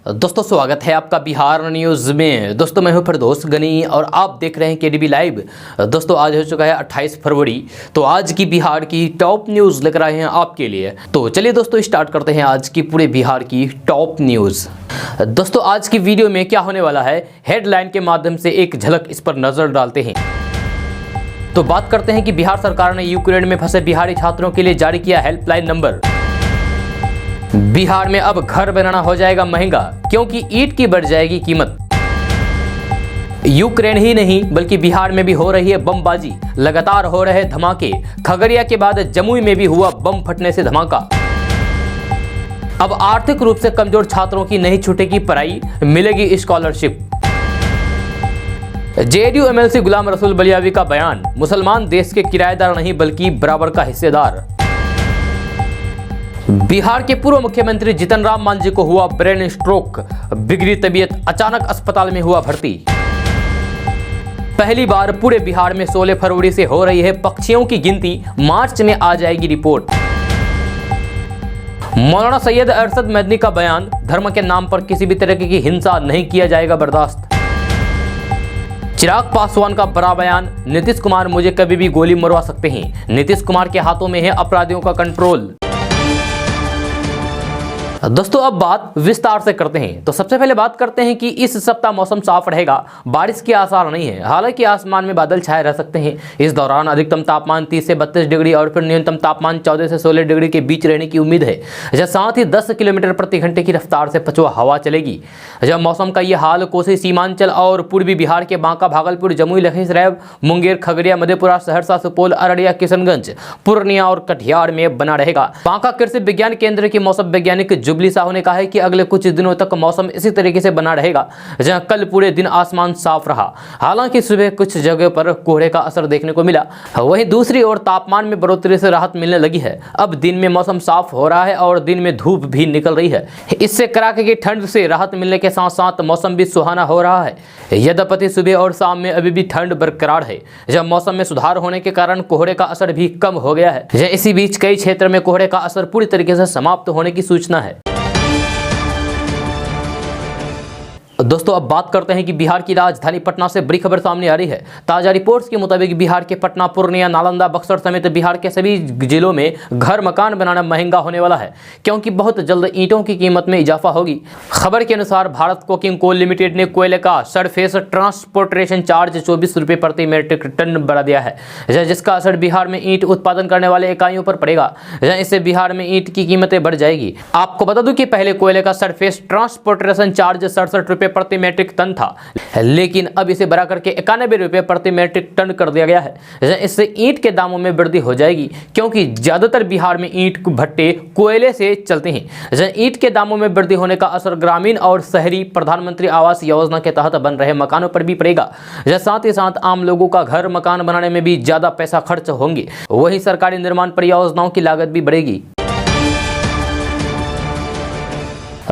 दोस्तों स्वागत है आपका बिहार न्यूज़ में। दोस्तों मैं हूं फिरदौस गनी और आप देख रहे हैं केडीबी लाइव। दोस्तों आज हो चुका है 28 फरवरी। तो आज की बिहार की टॉप न्यूज़ लेकर आए हैं आपके लिए। तो चलिए दोस्तों स्टार्ट करते हैं आज की पूरे बिहार की टॉप न्यूज़। दोस्तों आज की वीडियो में क्या होने वाला है, हेडलाइन के माध्यम से एक झलक इस पर नजर डालते हैं। तो बात करते हैं कि बिहार सरकार ने यूक्रेन में फंसे बिहारी छात्रों के लिए जारी किया हेल्पलाइन नंबर। बिहार में अब घर बनाना हो जाएगा महंगा क्योंकि ईंट की बढ़ जाएगी कीमत। यूक्रेन ही नहीं बल्कि बिहार में भी हो रही है बमबाजी, लगातार हो रहे धमाके। खगड़िया के बाद जमुई में भी हुआ बम फटने से धमाका। अब आर्थिक रूप से कमजोर छात्रों की नहीं छूटेगी पढ़ाई, मिलेगी scholarship. JDU MLC Ghulam Rasool Balyavi का बयान, मुसलमान देश के किराएदार नहीं बल्कि बराबर का हिस्सेदार। बिहार के पूर्व मुख्यमंत्री जीतन राम मांझी को हुआ ब्रेन स्ट्रोक, बिगड़ी तबीयत, अचानक अस्पताल में हुआ भर्ती। पहली बार पूरे बिहार में 16 फरवरी से हो रही है पक्षियों की गिनती, मार्च में आ जाएगी रिपोर्ट। मौलाना सैयद अरशद मदनी का बयान, धर्म के नाम पर किसी भी तरह की हिंसा नहीं किया जाएगा बर्दाश्त। चिराग पासवान का बड़ा बयान, नीतीश कुमार मुझे कभी भी गोली मरवा सकते हैं, नीतीश कुमार के हाथों में है अपराधियों का कंट्रोल। दोस्तों अब बात विस्तार से करते हैं। तो सबसे पहले बात करते हैं कि इस सप्ताह मौसम साफ रहेगा, बारिश के आसार नहीं है। हालांकि आसमान में बादल छाए रह सकते हैं। इस दौरान अधिकतम तापमान 30 से 32 डिग्री और फिर न्यूनतम तापमान 14 से 16 डिग्री के बीच रहने की उम्मीद है। जब साथ ही 10 किलोमीटर प्रति घंटे की रफ्तार से पछुआ हवा चलेगी। जब मौसम का यह हाल कोसी सीमांचल और पूर्वी बिहार के बांका, भागलपुर, जमुई, लखीसराय, मुंगेर, खगड़िया, मधेपुरा, सहरसा, सुपौल, अररिया, किशनगंज, पूर्णिया और कटिहार में बना रहेगा। बांका कृषि विज्ञान केंद्र की मौसम वैज्ञानिक जुबली साहू ने कहा है कि अगले कुछ दिनों तक मौसम इसी तरीके से बना रहेगा, जहां कल पूरे दिन आसमान साफ रहा। हालांकि सुबह कुछ जगह पर कोहरे का असर देखने को मिला। वहीं दूसरी ओर तापमान में बढ़ोतरी से राहत मिलने लगी है। अब दिन में मौसम साफ हो रहा है और दिन में धूप भी निकल रही है। इससे कड़ाके की ठंड से राहत मिलने के साथ साथ मौसम भी सुहाना हो रहा है। यद्यपि सुबह और शाम में अभी भी ठंड बरकरार है। जब मौसम में सुधार होने के कारण कोहरे का असर भी कम हो गया है। इसी बीच कई क्षेत्र में कोहरे का असर पूरी तरीके से समाप्त होने की सूचना है। दोस्तों अब बात करते हैं कि बिहार की राजधानी पटना से बड़ी खबर सामने आ रही है। ताजा रिपोर्ट्स के मुताबिक बिहार के पटना, पूर्णिया, नालंदा, बक्सर समेत बिहार के सभी जिलों में घर मकान बनाना महंगा होने वाला है क्योंकि बहुत जल्द ईंटों की कीमत में इजाफा होगी। खबर के अनुसार भारत कोकिंग कोल लिमिटेड ने कोयले का सरफेस ट्रांसपोर्टेशन चार्ज 24 रुपये प्रति मीट्रिक टन बढ़ा दिया है, जिसका असर बिहार में ईंट उत्पादन करने वाले इकाइयों पर पड़ेगा। इससे बिहार में ईंट की कीमतें बढ़ जाएगी। आपको बता दूं कि पहले कोयले का सरफेस ट्रांसपोर्टेशन चार्ज 67 रुपये प्रति मीट्रिक टन था, लेकिन अब इसे बढ़ा करके 91 रुपये प्रति मीट्रिक टन कर दिया गया है। इससे ईंट के दामों में वृद्धि हो जाएगी क्योंकि ज्यादातर बिहार में ईंट भट्टे कोयले से चलते हैं। ईंट के दामों में वृद्धि होने का असर ग्रामीण और शहरी प्रधानमंत्री आवास योजना के तहत बन रहे मकानों पर भी पड़ेगा। साथ ही साथ आम लोगों का घर मकान बनाने में भी ज्यादा पैसा खर्च होंगे। वहीं सरकारी निर्माण परियोजनाओं की लागत भी बढ़ेगी।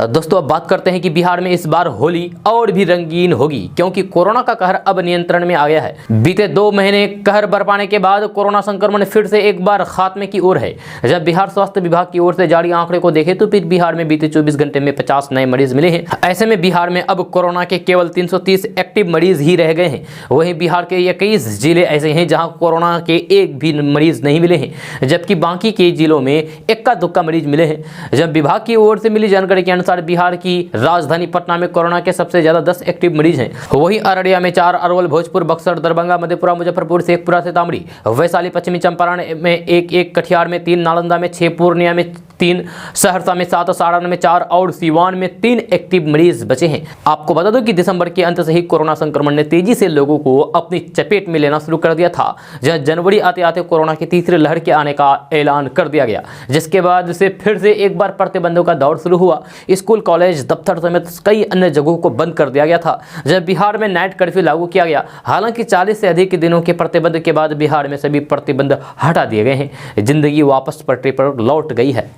दोस्तों अब बात करते हैं कि बिहार में इस बार होली और भी रंगीन होगी क्योंकि कोरोना का कहर अब नियंत्रण में आ गया है। बीते 2 महीने कहर बरपाने के बाद कोरोना संक्रमण फिर से एक बार खात्मे की ओर है। जब बिहार स्वास्थ्य विभाग की ओर से जारी आंकड़े को देखें तो फिर बिहार में बीते 24 घंटे में 50 नए मरीज मिले हैं। ऐसे में बिहार में अब कोरोना के केवल 330 एक्टिव मरीज ही रह गए हैं। वहीं बिहार के 21 जिले ऐसे हैं जहाँ कोरोना के एक भी मरीज नहीं मिले हैं, जबकि बाकी के जिलों में इक्का दुक्का मरीज मिले हैं। जब विभाग की ओर से मिली जानकारी के अनुसार बिहार की राजधानी पटना में कोरोना के सबसे ज्यादा 10 एक्टिव मरीज हैं। वहीं अररिया में 4, अरवल, भोजपुर, बक्सर, दरभंगा, मधेपुरा, मुजफ्फरपुर, शेखपुरा, सीतामढ़ी, वैशाली, पश्चिमी चंपारण में 1, कटिहार में 3, नालंदा में 6, पूर्णिया में 3, सहरसा में 7, सारण में 4 और सीवान में 3 एक्टिव मरीज बचे हैं। आपको बता दो कि दिसंबर के अंत से ही कोरोना संक्रमण ने तेजी से लोगों को अपनी चपेट में लेना शुरू कर दिया था। जहां जनवरी आते आते कोरोना की तीसरी लहर के आने का ऐलान कर दिया गया, जिसके बाद से फिर से एक बार प्रतिबंधों का दौर शुरू हुआ। स्कूल, कॉलेज, दफ्तर समेत कई अन्य जगहों को बंद कर दिया गया था। जब बिहार में नाइट कर्फ्यू लागू किया गया, हालांकि 40 से अधिक दिनों के प्रतिबंध के बाद बिहार में सभी प्रतिबंध हटा दिए गए हैं। जिंदगी वापस पटरी पर लौट गई है।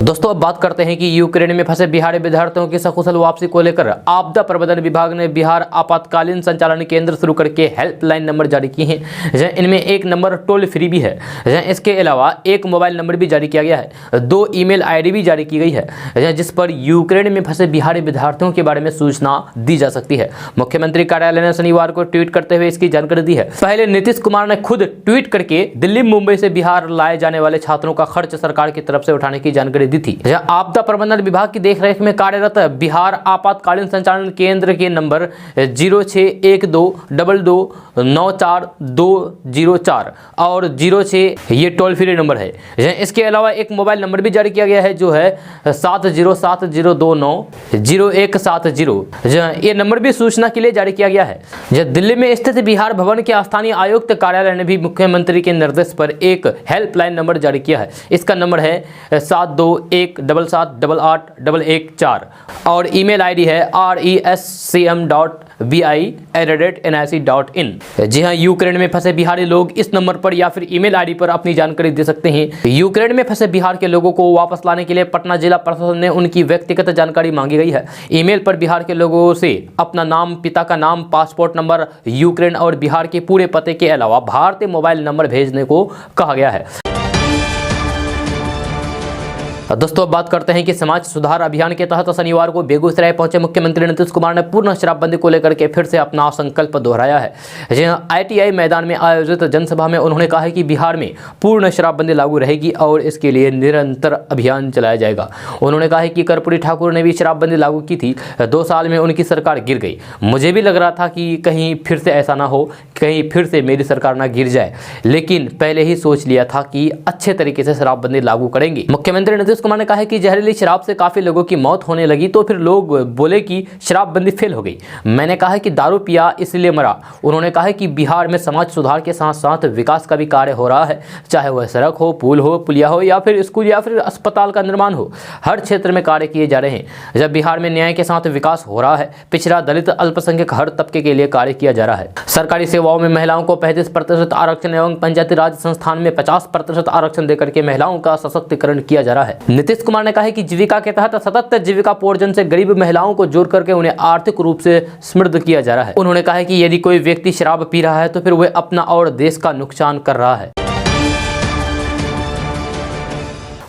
दोस्तों अब बात करते हैं कि यूक्रेन में फंसे बिहारी विद्यार्थियों की सकुशल वापसी को लेकर आपदा प्रबंधन विभाग ने बिहार आपातकालीन संचालन केंद्र शुरू करके हेल्पलाइन नंबर जारी किए हैं। इनमें एक नंबर टोल फ्री भी है। इसके अलावा एक मोबाइल नंबर भी जारी किया गया है। 2 ईमेल आईडी भी जारी की गई है जिस पर यूक्रेन में फंसे बिहारी विद्यार्थियों के बारे में सूचना दी जा सकती है। मुख्यमंत्री कार्यालय ने शनिवार को ट्वीट करते हुए इसकी जानकारी दी है। पहले नीतीश कुमार ने खुद ट्वीट करके दिल्ली मुंबई से बिहार लाए जाने वाले छात्रों का खर्च सरकार की तरफ से उठाने की जानकारी दी थी। आपदा प्रबंधन विभाग की देखरेख में कार्यरत बिहार आपातकालीन संचालन केंद्र के नंबर 06122294 और 06 ये टोल फ्री नंबर है। इसके अलावा एक मोबाइल नंबर भी जारी किया गया है जो है 7070290170। ये नंबर भी सूचना के लिए जारी किया गया है। दिल्ली में स्थित बिहार भवन के स्थानीय आयुक्त कार्यालय ने भी मुख्यमंत्री के निर्देश पर एक हेल्पलाइन नंबर जारी किया है। इसका नंबर है 7217788114 और ईमेल आईडी है rescm.bi@nic.in। जी हां, यूक्रेन में फंसे बिहारी लोग इस नंबर पर या फिर ईमेल आईडी पर अपनी जानकारी दे सकते हैं। यूक्रेन में फंसे बिहार के लोगों को वापस लाने के लिए पटना जिला प्रशासन ने उनकी व्यक्तिगत जानकारी मांगी गई है। ईमेल पर बिहार के लोगों से अपना नाम, पिता का नाम, पासपोर्ट नंबर, यूक्रेन और बिहार के पूरे पते के अलावा भारतीय मोबाइल नंबर भेजने को कहा गया है। दोस्तों अब बात करते हैं कि समाज सुधार अभियान के तहत शनिवार को बेगूसराय पहुंचे मुख्यमंत्री नीतीश कुमार ने पूर्ण शराबबंदी को लेकर के फिर से अपना संकल्प दोहराया है। ITI मैदान में आयोजित जनसभा में उन्होंने कहा है कि बिहार में पूर्ण शराबबंदी लागू रहेगी और इसके लिए निरंतर अभियान चलाया जाएगा। उन्होंने कहा है कि कर्पूरी ठाकुर ने भी शराबबंदी लागू की थी, 2 साल में उनकी सरकार गिर गई। मुझे भी लग रहा था कि कहीं फिर से ऐसा ना हो, कहीं फिर से मेरी सरकार ना गिर जाए, लेकिन पहले ही सोच लिया था कि अच्छे तरीके से शराबबंदी लागू करेंगे। मुख्यमंत्री नीतीश कुमार ने कहा है कि जहरीली शराब से काफी लोगों की मौत होने लगी तो फिर लोग बोले कि शराबबंदी फेल हो गई। मैंने कहा है कि दारू पिया इसलिए मरा। उन्होंने कहा है कि बिहार में समाज सुधार के साथ साथ विकास का भी कार्य हो रहा है, चाहे वह सड़क हो, पुल हो, पुलिया हो या फिर स्कूल या फिर अस्पताल का निर्माण हो, हर क्षेत्र में कार्य किए जा रहे हैं। जब बिहार में न्याय के साथ विकास हो रहा है, पिछड़ा, दलित, अल्पसंख्यक हर तबके के लिए कार्य किया जा रहा है। सरकारी सेवाओं में महिलाओं को 35% आरक्षण एवं पंचायती राज संस्थान में 50% आरक्षण देकर के महिलाओं का सशक्तिकरण किया जा रहा है। नीतीश कुमार ने कहा है कि जीविका के तहत सतत जीविका पोर्जन से गरीब महिलाओं को जोड़ करके उन्हें आर्थिक रूप से समृद्ध किया जा रहा है। उन्होंने कहा है कि यदि कोई व्यक्ति शराब पी रहा है तो फिर वह अपना और देश का नुकसान कर रहा है।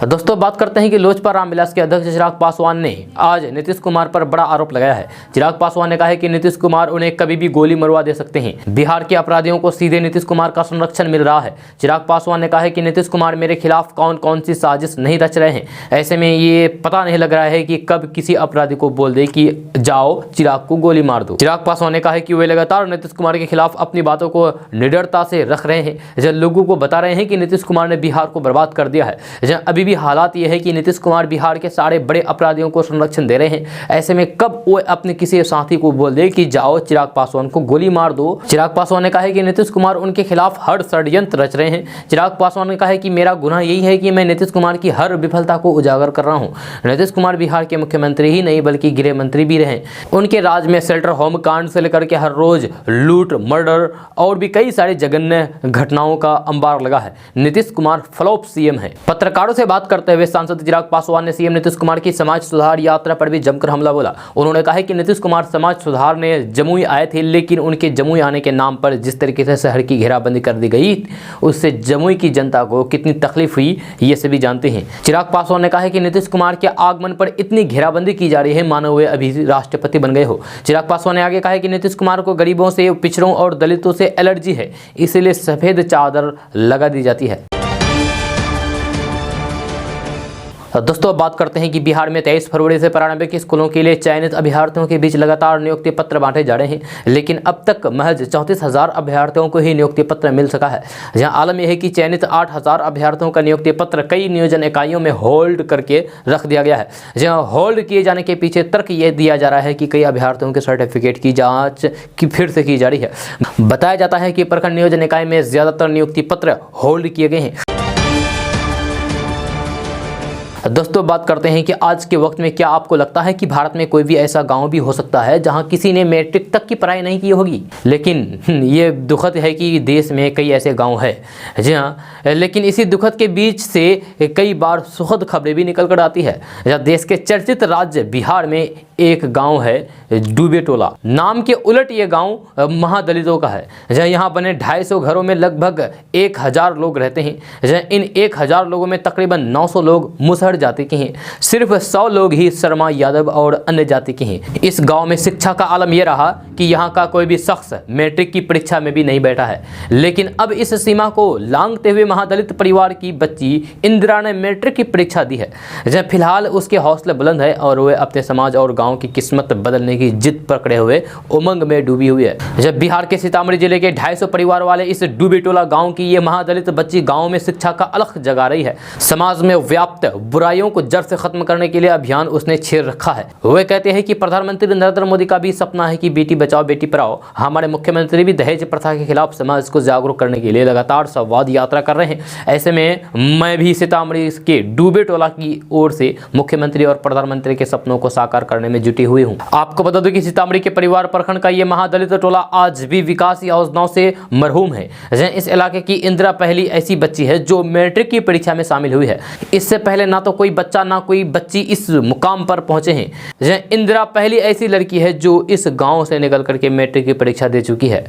दोस्तों बात करते हैं कि लोजपा रामविलास के अध्यक्ष चिराग पासवान ने आज नीतीश कुमार पर बड़ा आरोप लगाया है। चिराग पासवान ने कहा है कि नीतीश कुमार उन्हें कभी भी गोली मरवा दे सकते हैं। बिहार के अपराधियों को सीधे नीतीश कुमार का संरक्षण मिल रहा है। चिराग पासवान ने कहा है कि नीतीश कुमार मेरे खिलाफ कौन कौन सी साजिश नहीं रच रहे हैं। ऐसे में ये पता नहीं लग रहा है कि कब किसी अपराधी को बोल दे कि जाओ चिराग को गोली मार दो। चिराग पासवान ने कहा है कि वे लगातार नीतीश कुमार के खिलाफ अपनी बातों को निडरता से रख रहे हैं। जब लोगों को बता रहे हैं कि नीतीश कुमार ने बिहार को बर्बाद कर दिया है। अभी भी हालात ये है कि नीतीश कुमार बिहार के सारे बड़े अपराधियों को संरक्षण दे रहे हैं। ऐसे में कब वो अपने किसी साथी को बोल दे कि जाओ चिराग पासवान को गोली मार दो। चिराग पासवान ने कहा है कि नीतीश कुमार उनके खिलाफ हर षड्यंत्र रच रहे हैं। चिराग पासवान ने कहा है कि मेरा गुनाह यही है कि मैं नीतीश कुमार की हर विफलता को उजागर कर रहा हूं। नीतीश कुमार बिहार के मुख्यमंत्री ही नहीं बल्कि गृह मंत्री भी रहे। उनके राज में शेल्टर होम कांड से लेकर के हर रोज लूट, मर्डर और भी कई सारे जघन्य घटनाओं का अंबार लगा है। नीतीश कुमार फ्लॉप सीएम है। पत्रकारों से बात करते हुए सांसद चिराग पासवान ने सीएम नीतीश कुमार की समाज सुधार यात्रा पर भी जमकर हमला बोला। उन्होंने कहा है कि नीतीश कुमार समाज सुधार ने जमुई आए थे, लेकिन उनके जमुई आने के नाम पर जिस तरीके से शहर की घेराबंदी कर दी गई उससे जमुई की जनता को कितनी तकलीफ हुई ये सभी जानते हैं। चिराग पासवान ने कहा है कि नीतीश कुमार के आगमन पर इतनी घेराबंदी की जा रही है मानो वे अभी राष्ट्रपति बन गए हो। चिराग पासवान ने आगे कहा है कि नीतीश कुमार को गरीबों से, पिछड़ों और दलितों से एलर्जी है, इसीलिए सफेद चादर लगा दी जाती है। दोस्तों अब बात करते हैं कि बिहार में 23 फरवरी से प्रारंभिक स्कूलों के लिए चयनित अभ्यर्थियों के बीच लगातार नियुक्ति पत्र बांटे जा रहे हैं, लेकिन अब तक महज 34,000 अभ्यर्थियों को ही नियुक्ति पत्र मिल सका है। जहां आलम यह है कि चयनित 8,000 अभ्यर्थियों का नियुक्ति पत्र कई नियोजन इकाइयों में होल्ड करके रख दिया गया है। जहां होल्ड किए जाने के पीछे तर्क यह दिया जा रहा है कि कई अभ्यर्थियों के सर्टिफिकेट की जाँच फिर से की जा रही है। बताया जाता है कि प्रखंड नियोजन इकाई में ज्यादातर नियुक्ति पत्र होल्ड किए गए हैं। दोस्तों बात करते हैं कि आज के वक्त में क्या आपको लगता है कि भारत में कोई भी ऐसा गांव भी हो सकता है जहां किसी ने मैट्रिक तक की पढ़ाई नहीं की होगी। लेकिन ये दुखद है कि देश में कई ऐसे गांव है। जी हाँ, लेकिन इसी दुखद के बीच से कई बार सुखद खबरें भी निकल कर आती है। जहाँ देश के चर्चित राज्य बिहार में एक गांव है डूबे टोला। नाम के उलट ये गांव महादलितों का है। जहाँ यहाँ बने 250 घरों में लगभग 1000 लोग रहते हैं। जहाँ इन 1000 लोगों में तकरीबन 900 लोग मुसहर जाति के हैं। सिर्फ 100 लोग ही शर्मा यादव और अन्य जाति के हैं। इस गांव में शिक्षा का आलम यह रहा कि यहाँ का कोई भी शख्स मैट्रिक की परीक्षा में भी नहीं बैठा है। लेकिन अब इस सीमा को लांघते हुए महादलित परिवार की बच्ची इंदिरा ने मैट्रिक की परीक्षा दी है। जहाँ फिलहाल उसके हौसले बुलंद है और वह अपने समाज और गांव की किस्मत बदलने की जिद पकड़े हुए उमंग में डूबी हुई है। जब बिहार के सीतामढ़ी जिले के 250 परिवार वाले इस डूबी टोला गांव की ये महादलित बच्ची गांव में शिक्षा का अलख जगा रही है। समाज में व्याप्त बुराइयों को जड़ से खत्म करने के लिए अभियान उसने छेड़ रखा है। वे कहते हैं कि प्रधानमंत्री नरेंद्र मोदी का भी सपना है कि बेटी बचाओ बेटी पढ़ाओ। हमारे मुख्यमंत्री भी दहेज प्रथा के खिलाफ समाज को जागरूक करने के लिए लगातार संवाद यात्रा कर रहे हैं। ऐसे में मैं भी सीतामढ़ी के डूबे टोला की ओर से मुख्यमंत्री और प्रधानमंत्री के सपनों को साकार करने में जुटी हुई हूँ। आपको बता दूं कि सीतामढ़ी के परिवार प्रखंड का ये महादलित टोला आज भी विकास योजनाओं से मरहूम है। इस इलाके की इंदिरा पहली ऐसी बच्ची है जो मैट्रिक की परीक्षा में शामिल हुई है। इससे पहले ना तो कोई बच्चा ना कोई बच्ची इस मुकाम पर पहुंचे हैं। इंदिरा पहली ऐसी लड़की है जो इस गांव से निकल करके मैट्रिक की परीक्षा दे चुकी है।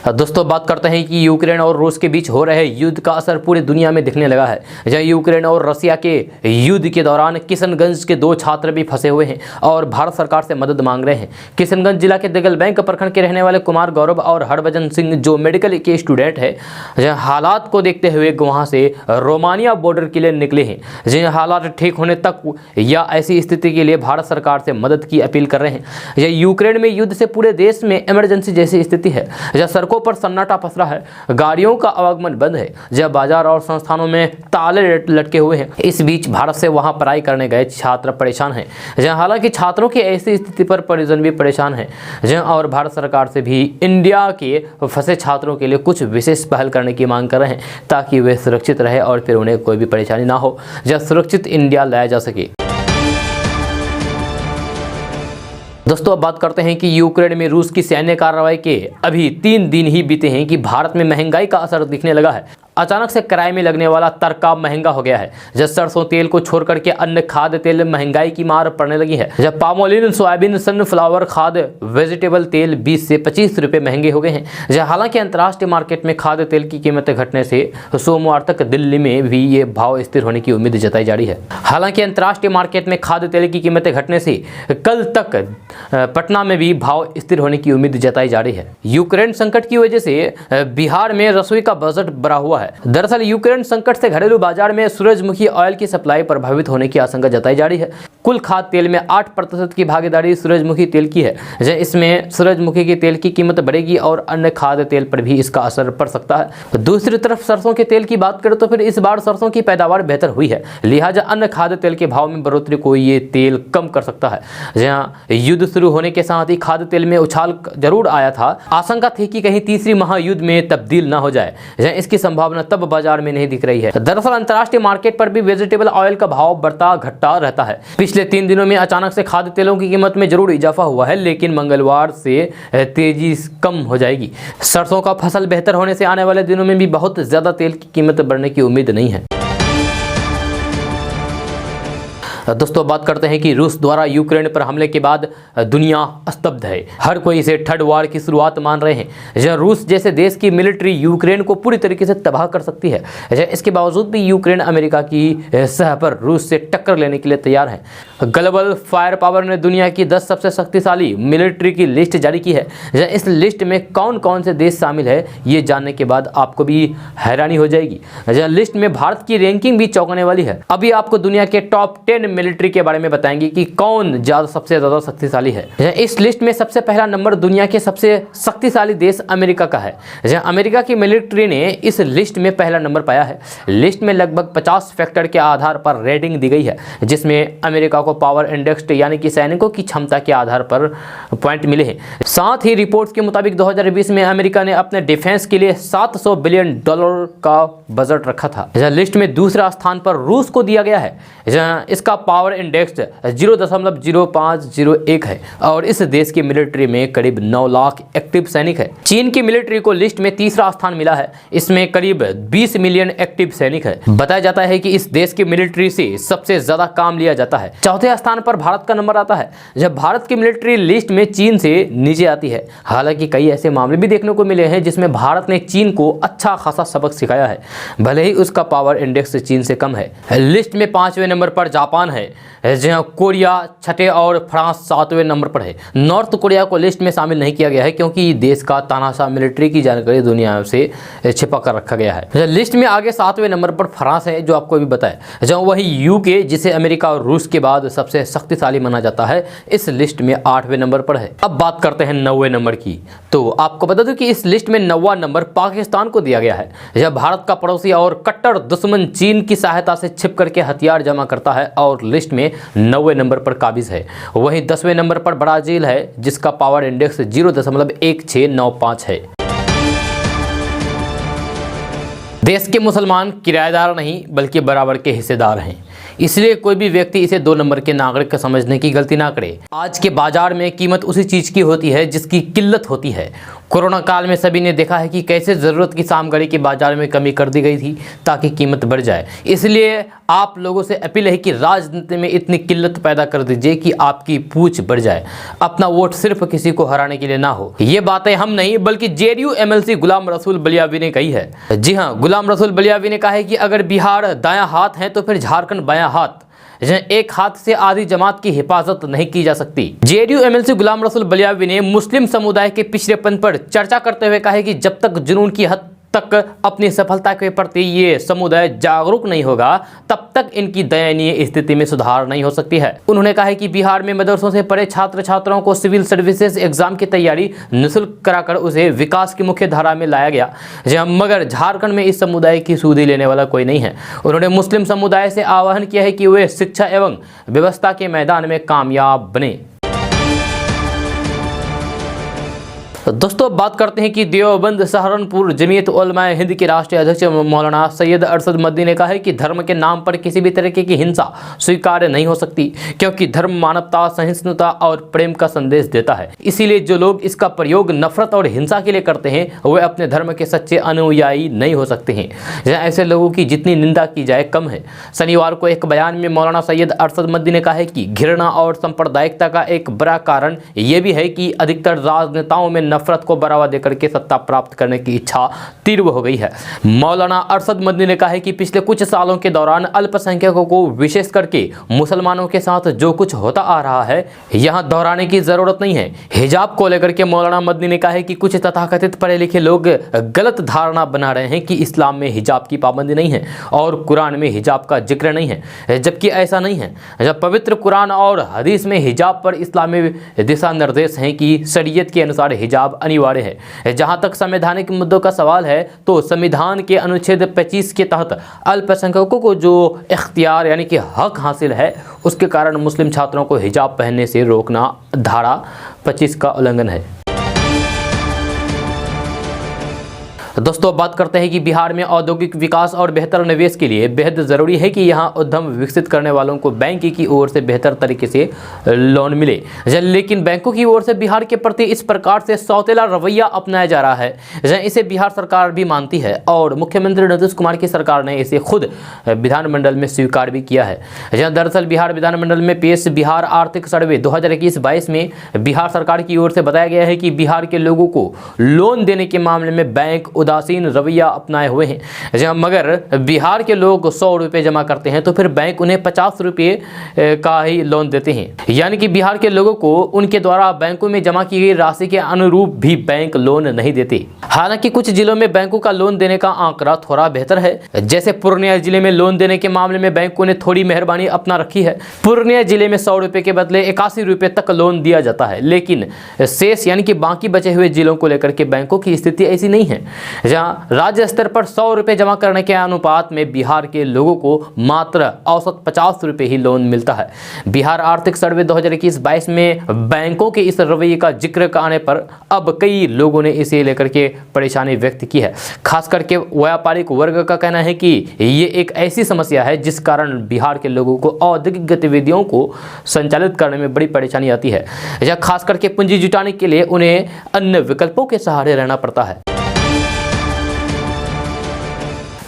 दोस्तों बात करते हैं कि यूक्रेन और रूस के बीच हो रहे युद्ध का असर पूरी दुनिया में दिखने लगा है। जहां यूक्रेन और रसिया के युद्ध के दौरान किशनगंज के 2 छात्र भी फंसे हुए हैं और भारत सरकार से मदद मांग रहे हैं। किशनगंज जिला के दिगल बैंक प्रखंड के रहने वाले कुमार गौरव और हरभजन सिंह जो मेडिकल के स्टूडेंट है, हालात को देखते हुए वहाँ से रोमानिया बॉर्डर के लिए निकले हैं। जिन हालात ठीक होने तक या ऐसी स्थिति के लिए भारत सरकार से मदद की अपील कर रहे हैं। यह यूक्रेन में युद्ध से पूरे देश में इमरजेंसी जैसी स्थिति है। जहाँ सड़कों पर सन्नाटा पसरा है, गाड़ियों का आवागमन बंद है, जब बाजार और संस्थानों में ताले लटके हुए हैं। इस बीच भारत से वहां पढ़ाई करने गए छात्र परेशान हैं। जहां हालांकि छात्रों की ऐसी स्थिति पर परिजन भी परेशान हैं। जहां और भारत सरकार से भी इंडिया के फंसे छात्रों के लिए कुछ विशेष पहल करने की मांग कर रहे हैं ताकि वे सुरक्षित रहे और फिर उन्हें कोई भी परेशानी ना हो, जब सुरक्षित इंडिया लाया जा सके। दोस्तों अब बात करते हैं कि यूक्रेन में रूस की सैन्य कार्रवाई के अभी 3 दिन ही बीते हैं कि भारत में महंगाई का असर दिखने लगा है। अचानक से किराए में लगने वाला तरकाब महंगा हो गया है। जब सरसों तेल को छोड़ करके अन्य खाद्य तेल महंगाई की मार पड़ने लगी है। जब पामोलिन, सोयाबीन, सनफ्लावर खाद्य, वेजिटेबल तेल 20 से 25 रुपए महंगे हो गए हैं। जब हालांकि अंतर्राष्ट्रीय मार्केट में खाद्य तेल की कीमतें घटने से सोमवार तक दिल्ली में भी ये भाव स्थिर होने की उम्मीद जताई जा रही है। हालांकि अंतर्राष्ट्रीय मार्केट में खाद्य तेल की कीमतें घटने से कल तक पटना में भी भाव स्थिर होने की उम्मीद जताई जा रही है। यूक्रेन संकट की वजह से बिहार में रसोई का बजट बढ़ा हुआ है। दरअसल यूक्रेन संकट से घरेलू बाजार में सूरजमुखी ऑयल की सप्लाई प्रभावित होने की आशंका जताई जा रही है। कुल खाद्य तेल में 8% की भागीदारी सूरजमुखी तेल की है। इसमें सूरजमुखी के तेल की कीमत बढ़ेगी और अन्य खाद्य तेल पर भी इसका असर पड़ सकता है। दूसरी तरफ सरसों के तेल की बात करें तो फिर इस बार सरसों की पैदावार बेहतर हुई है, लिहाजा अन्य खाद्य तेल के भाव में बढ़ोतरी को ये तेल कम कर सकता है। जहाँ युद्ध शुरू होने के साथ ही खाद्य तेल में उछाल जरूर आया था। आशंका थी कि कहीं तीसरी महायुद्ध में तब्दील न हो जाए। इसकी संभावना तब बाजार में नहीं दिख रही है। दरअसल अंतर्राष्ट्रीय मार्केट पर भी वेजिटेबल ऑयल का भाव बढ़ता घटता रहता है। पिछले 3 दिनों में अचानक से खाद्य तेलों की कीमत में जरूर इजाफा हुआ है, लेकिन मंगलवार से तेजी कम हो जाएगी। सरसों का फसल बेहतर होने से आने वाले दिनों में भी बहुत ज्यादा तेल की कीमत बढ़ने की उम्मीद नहीं है। दोस्तों बात करते हैं कि रूस द्वारा यूक्रेन पर हमले के बाद दुनिया स्तब्ध है। हर कोई इसे थर्ड वॉर की शुरुआत मान रहे हैं। जहाँ रूस जैसे देश की मिलिट्री यूक्रेन को पूरी तरीके से तबाह कर सकती है। इसके बावजूद भी यूक्रेन अमेरिका की सह पर रूस से टक्कर लेने के लिए तैयार है। ग्लोबल फायर पावर ने दुनिया की 10 सबसे शक्तिशाली मिलिट्री की लिस्ट जारी की है। इस लिस्ट में कौन कौन से देश शामिल है ये जानने के बाद आपको भी हैरानी हो जाएगी। लिस्ट में भारत की रैंकिंग भी चौंकाने वाली है। अभी आपको दुनिया के टॉप 10 मिलिट्री के बारे में बताएंगे कि कौन सबसे ज्यादा शक्तिशाली है। इस लिस्ट में सबसे पहला नंबर दुनिया के सबसे शक्तिशाली देश अमेरिका का है। अमेरिका की मिलिट्री ने इस लिस्ट में पहला नंबर पाया है। लिस्ट में लगभग 50 फैक्टर के आधार पर रेटिंग दी गई है, जिसमें अमेरिका को पावर इंडेक्स यानी कि सैनिकों की क्षमता के आधार पर पॉइंट मिले हैं। साथ ही रिपोर्ट्स के मुताबिक 2020 में अमेरिका ने अपने डिफेंस के लिए $700 बिलियन का बजट रखा था। लिस्ट में दूसरा स्थान पर रूस को दिया गया है। इसका पावर इंडेक्स 0.0501 है और इस देश की मिलिट्री में करीब 9 लाख एक्टिव सैनिक है। चीन की मिलिट्री को लिस्ट में तीसरा स्थान मिला है। इसमें करीब 20 मिलियन एक्टिव सैनिक है। बताया जाता है कि इस देश की मिलिट्री से सबसे ज्यादा काम लिया जाता है। चौथे स्थान पर भारत का नंबर आता है। जब भारत की मिलिट्री लिस्ट में चीन से नीचे आती है। हालांकि कई ऐसे मामले भी देखने को मिले हैं जिसमें भारत ने चीन को अच्छा खासा सबक सिखाया है, भले ही उसका पावर इंडेक्स चीन से कम है। लिस्ट में 5वें नंबर पर जापान है, जहां कोरिया 6ठे और फ्रांस 7वें नंबर पर है। नॉर्थ कोरिया को लिस्ट में शामिल नहीं किया गया है क्योंकि देश का तानाशाह मिलिट्री की जानकारी दुनिया से छिपा कर रखा गया है। लिस्ट में आगे 7वें नंबर पर फ्रांस है, जो आपको अभी बताया। जहां वही यूके, जिसे अमेरिका और रूस के बाद सबसे शक्तिशाली माना जाता है, इस लिस्ट में 8वें नंबर पर है। अब बात करते हैं 9वें नंबर की। तो आपको बता दूं कि इस लिस्ट में 9वां नंबर पाकिस्तान को दिया गया है। यह भारत का पड़ोसी और कट्टर दुश्मन चीन की सहायता से छिप करके हथियार जमा करता है और लिस्ट में 9वें नंबर पर काबिज है। वहीं 10वें नंबर पर ब्राजील है, जिसका पावर इंडेक्स 0.1695 है। देश के मुसलमान किराएदार नहीं बल्कि बराबर के हिस्सेदार हैं, इसलिए कोई भी व्यक्ति इसे 2 नंबर के नागरिक का समझने की गलती ना करे। आज के बाजार में कीमत उसी चीज की होती है जिसकी किल्लत होती है। कोरोना काल में सभी ने देखा है कि कैसे ज़रूरत की सामग्री के बाजार में कमी कर दी गई थी ताकि कीमत बढ़ जाए। इसलिए आप लोगों से अपील है कि राजनीति में इतनी किल्लत पैदा कर दीजिए कि आपकी पूछ बढ़ जाए। अपना वोट सिर्फ किसी को हराने के लिए ना हो। ये बातें हम नहीं बल्कि जेडीयू एमएलसी गुलाम रसूल बलियावी ने कही है। जी हाँ, गुलाम रसूल बलियावी ने कहा है कि अगर बिहार दायां हाथ है तो फिर झारखंड बायां हाथ। एक हाथ से आधी जमात की हिफाजत नहीं की जा सकती। जेडीयू एमएलसी गुलाम रसूल बलियावी ने मुस्लिम समुदाय के पिछड़ेपन पर चर्चा करते हुए कहा है कि जब तक जुनून की हद तक अपनी सफलता के प्रति ये समुदाय जागरूक नहीं होगा तब तक इनकी दयनीय स्थिति में सुधार नहीं हो सकती है। उन्होंने कहा है कि बिहार में मदरसों से पढ़े छात्र छात्राओं को सिविल सर्विसेज एग्जाम की तैयारी निःशुल्क कराकर उसे विकास की मुख्य धारा में लाया गया, मगर झारखंड में इस समुदाय की सूदी लेने वाला कोई नहीं है। उन्होंने मुस्लिम समुदाय से आह्वान किया है कि वे शिक्षा एवं व्यवस्था के मैदान में कामयाब बने। दोस्तों, बात करते हैं कि देवबंद सहारनपुर जमीयत उलमाए हिंद के राष्ट्रीय अध्यक्ष मौलाना सैयद अरशद मदनी ने कहा है कि धर्म के नाम पर किसी भी तरह की हिंसा स्वीकार्य नहीं हो सकती, क्योंकि धर्म मानवता, सहिष्णुता और प्रेम का संदेश देता है। इसीलिए जो लोग इसका प्रयोग नफरत और हिंसा के लिए करते हैं वे अपने धर्म के सच्चे अनुयायी नहीं हो सकते हैं। ऐसे लोगों की जितनी निंदा की जाए कम है। शनिवार को एक बयान में मौलाना सैयद अरशद मदनी ने कहा है कि घृणा और सांप्रदायिकता का एक बड़ा कारण यह भी है कि अधिकतर राजनेताओं में नफरत को बढ़ावा देकर के सत्ता प्राप्त करने की इच्छा तीव्र हो गई है। मौलाना अरशद मदनी ने कहा है कि पिछले कुछ सालों के दौरान अल्पसंख्यकों को विशेष करके मुसलमानों के साथ जो कुछ होता आ रहा है यहां दोहराने की जरूरत नहीं है। हिजाब को लेकर के मौलाना मदनी ने कहा है कि कुछ तथाकथित पढ़े लिखे लोग गलत धारणा बना रहे हैं कि इस्लाम में हिजाब की पाबंदी नहीं है और कुरान में हिजाब का जिक्र नहीं है, जबकि ऐसा नहीं है। जब पवित्र कुरान और हदीस में हिजाब पर इस्लामी दिशा निर्देश हैं कि शरीयत के अनुसार हिजाब अनिवार्य है। जहां तक संवैधानिक मुद्दों का सवाल है तो संविधान के अनुच्छेद 25 के तहत अल्पसंख्यकों को जो इख्तियार यानी कि हक हासिल है उसके कारण मुस्लिम छात्रों को हिजाब पहनने से रोकना धारा 25 का उल्लंघन है। दोस्तों, बात करते हैं कि बिहार में औद्योगिक विकास और बेहतर निवेश के लिए बेहद ज़रूरी है कि यहाँ उद्यम विकसित करने वालों को बैंक की ओर से बेहतर तरीके से लोन मिले, लेकिन बैंकों की ओर से बिहार के प्रति इस प्रकार से सौतेला रवैया अपनाया जा रहा है। इसे बिहार सरकार भी मानती है और मुख्यमंत्री नीतीश कुमार की सरकार ने इसे खुद विधानमंडल में स्वीकार भी किया है। दरअसल बिहार विधानमंडल में पेश बिहार आर्थिक सर्वे 2021-22 में बिहार सरकार की ओर से बताया गया है कि बिहार के लोगों को लोन देने के मामले में बैंक उदासीन रवैया अपनाए हुए हैं। जहाँ मगर बिहार के लोग 100 रुपये जमा करते हैं तो फिर बैंक उन्हें 50 रुपये का ही लोन देते हैं। यानी कि बिहार के लोगों को उनके द्वारा बैंकों में जमा की गई राशि के अनुरूप भी बैंक लोन नहीं देते। हालांकि कुछ जिलों में बैंकों का लोन देने का आंकड़ा थोड़ा बेहतर है। जैसे पूर्णिया जिले में लोन देने के मामले में बैंकों ने थोड़ी मेहरबानी अपना रखी है। पूर्णिया जिले में 100 रुपये के बदले 81 रुपये तक लोन दिया जाता है। लेकिन शेष यानी कि बाकी बचे हुए जिलों को लेकर के बैंकों की स्थिति ऐसी नहीं है। जहां राज्य स्तर पर 100 रुपये जमा करने के अनुपात में बिहार के लोगों को मात्र औसत 50 रुपये ही लोन मिलता है। बिहार आर्थिक सर्वे 2021-22 में बैंकों के इस रवैये का जिक्र आने पर अब कई लोगों ने इसे लेकर के परेशानी व्यक्त की है। खास करके व्यापारिक वर्ग का कहना है कि ये एक ऐसी समस्या है जिस कारण बिहार के लोगों को औद्योगिक गतिविधियों को संचालित करने में बड़ी परेशानी आती है। या खास करके पूंजी जुटाने के लिए उन्हें अन्य विकल्पों के सहारे रहना पड़ता है।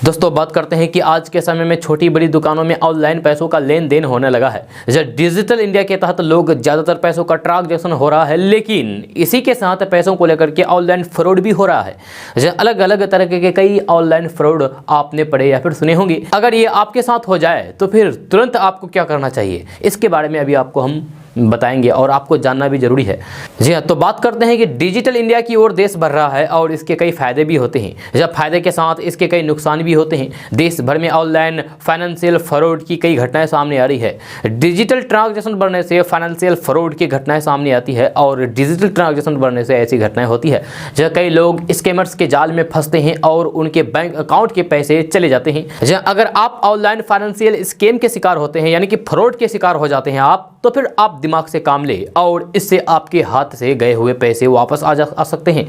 दोस्तों बात करते हैं कि आज के समय में छोटी बड़ी दुकानों में ऑनलाइन पैसों का लेन देन होने लगा है। जब डिजिटल इंडिया के तहत लोग ज़्यादातर पैसों का ट्रांजैक्शन हो रहा है, लेकिन इसी के साथ पैसों को लेकर के ऑनलाइन फ्रॉड भी हो रहा है। जब अलग अलग तरह के कई ऑनलाइन फ्रॉड आपने पढ़े या फिर सुने होंगे। अगर ये आपके साथ हो जाए तो फिर तुरंत आपको क्या करना चाहिए, इसके बारे में अभी आपको हम बताएंगे और आपको जानना भी जरूरी है। जी हाँ, तो बात करते हैं कि डिजिटल इंडिया की ओर देश बढ़ रहा है और इसके कई फायदे भी होते हैं। जब फायदे के साथ इसके कई नुकसान भी होते हैं। देश भर में ऑनलाइन फाइनेंशियल फ्रॉड की कई घटनाएं सामने आ रही है। डिजिटल ट्रांजैक्शन बढ़ने से फाइनेंशियल फ्रॉड की घटनाएं सामने आती है और डिजिटल ट्रांजैक्शन बढ़ने से ऐसी घटनाएं होती है जहाँ कई लोग स्कैमर्स के जाल में फंसते हैं और उनके बैंक अकाउंट के पैसे चले जाते हैं। जहाँ अगर आप ऑनलाइन फाइनेंशियल स्कैम के शिकार होते हैं यानी कि फ्रॉड के शिकार हो जाते हैं आप, तो फिर आप दिमाग से काम ले और इससे आपके हाथ से गए हुए पैसे वापस आ सकते हैं।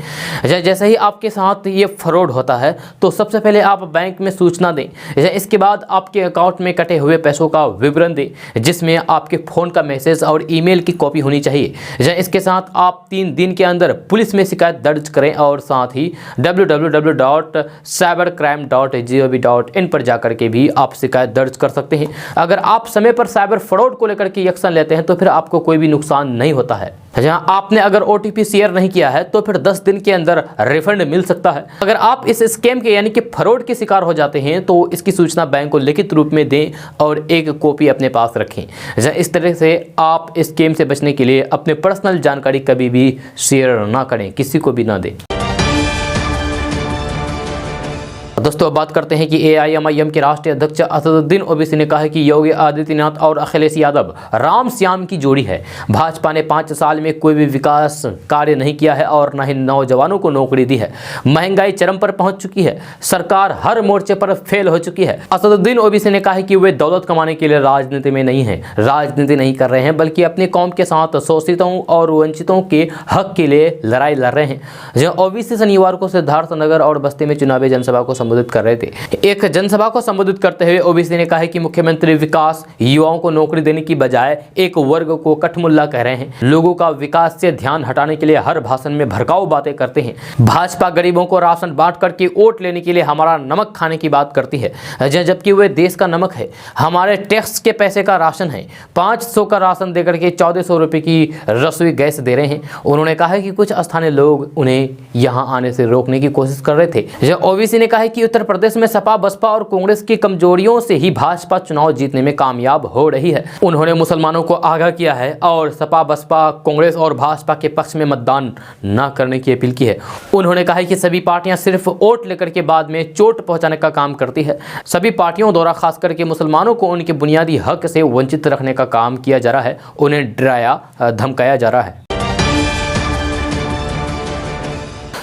जैसे ही आपके साथ ये फ्रॉड होता है तो सबसे पहले आप बैंक में सूचना दें। इसके बाद आपके अकाउंट में कटे हुए पैसों का विवरण दें जिसमें आपके फ़ोन का मैसेज और ईमेल की कॉपी होनी चाहिए। इसके साथ आप 3 दिन के अंदर पुलिस में शिकायत दर्ज करें और साथ ही www.cybercrime.gov.in पर जाकर के भी आप शिकायत दर्ज कर सकते हैं। अगर आप समय पर साइबर फ्रॉड को लेकर के एक्शन लेते हैं तो फिर आपको कोई भी नुकसान नहीं होता है। जहां आपने अगर OTP शेयर नहीं किया है तो फिर 10 दिन के अंदर रिफंड मिल सकता है। अगर आप इस स्कैम के यानी कि फ्रॉड के शिकार हो जाते हैं तो इसकी सूचना बैंक को लिखित रूप में दें और एक कॉपी अपने पास रखें। इस तरह से आप स्कैम से बचने के लिए अपने पर्सनल जानकारी कभी भी शेयर ना करें, किसी को भी ना दें। दोस्तों अब बात करते हैं कि AIMIM के राष्ट्रीय अध्यक्ष असदुद्दीन ओवैसी ने कहा है कि योगी आदित्यनाथ और अखिलेश यादव राम श्याम की जोड़ी है। भाजपा ने 5 साल में कोई भी विकास कार्य नहीं किया है और न ही नौजवानों को नौकरी दी है। महंगाई चरम पर पहुंच चुकी है, सरकार हर मोर्चे पर फेल हो चुकी है। असदुद्दीन ओवैसी ने कहा है कि वे दौलत कमाने के लिए राजनीति में नहीं है, राजनीति नहीं कर रहे हैं, बल्कि अपनी कौम के साथ शोषितों और वंचितों के हक के लिए लड़ाई लड़ रहे हैं। जहाँ ओवैसी शनिवार को सिद्धार्थनगर और बस्ती में चुनावी जनसभा को संबोधित कर रहे थे। एक जनसभा को संबोधित करते हुए ओवैसी ने कहा कि मुख्यमंत्री विकास युवाओं को नौकरी देने की बजाय एक वर्ग को कठमुल्ला कह रहे हैं। लोगों का विकास से ध्यान हटाने के लिए हर भाषण में भड़काऊ बातें करते हैं। भाजपा गरीबों को राशन बांट करके वोट लेने के लिए हमारा नमक खाने की बात करती है, जबकि वह देश का नमक है, हमारे टैक्स के पैसे का राशन है। 500 का राशन देकर के 1400 रुपए की रसोई गैस दे रहे हैं। उन्होंने कहा कि कुछ स्थानीय लोग उन्हें यहां आने से रोकने की कोशिश कर रहे थे। ओवैसी ने कहा कि उत्तर प्रदेश में सपा बसपा और कांग्रेस की कमजोरियों से ही भाजपा चुनाव जीतने में कामयाब हो रही है। उन्होंने मुसलमानों को आगाह किया है और सपा बसपा कांग्रेस और भाजपा के पक्ष में मतदान न करने की अपील की है। उन्होंने कहा कि सभी पार्टियां सिर्फ वोट लेकर के बाद में चोट पहुंचाने का काम करती है। सभी पार्टियों द्वारा खास करके मुसलमानों को उनके बुनियादी हक से वंचित रखने का काम किया जा रहा है, उन्हें डराया धमकाया जा रहा है।